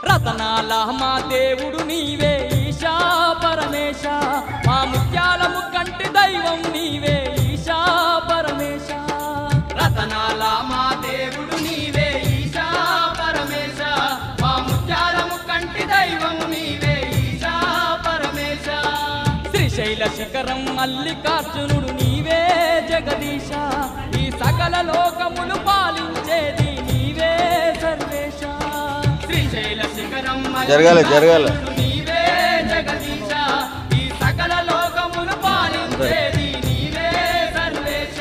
రతనాల మా దేవుడు నీవే ఈశా పరమేశ, మా ముత్యాలము కంటి దైవం నీవే ఈశా పరమేశ. రతనాల మా దేవుడు నీవే ఈశా పరమేశ, మా ముత్యాలము కంటి దైవం నీవే ఈశా పరమేశ. శ్రీశైల శిఖరం మల్లికార్జునుడు నీవే జగదీశ, ఈ సకల లోకములు పాలించేది నీవే సర్వేశ. శ్రీశైల శిఖరం జరగాలి నీవే జగదీశ, ఈ సకల లోకములు పాలించేది నీవే సర్వేశ.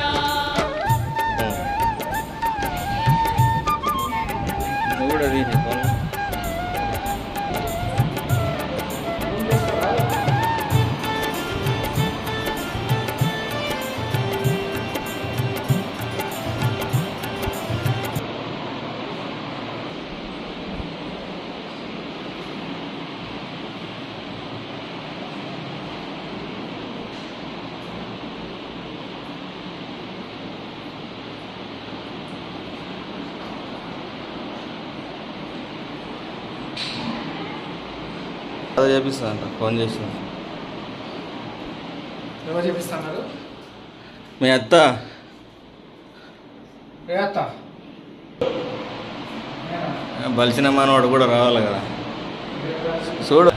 అదే చేపిస్తానంట, ఫోన్ చేసిన. ఎవరు చేపిస్తున్నారు? మీ అత్త. బలిసిన మనవాడు కూడా రావాలి కదా, చూడు.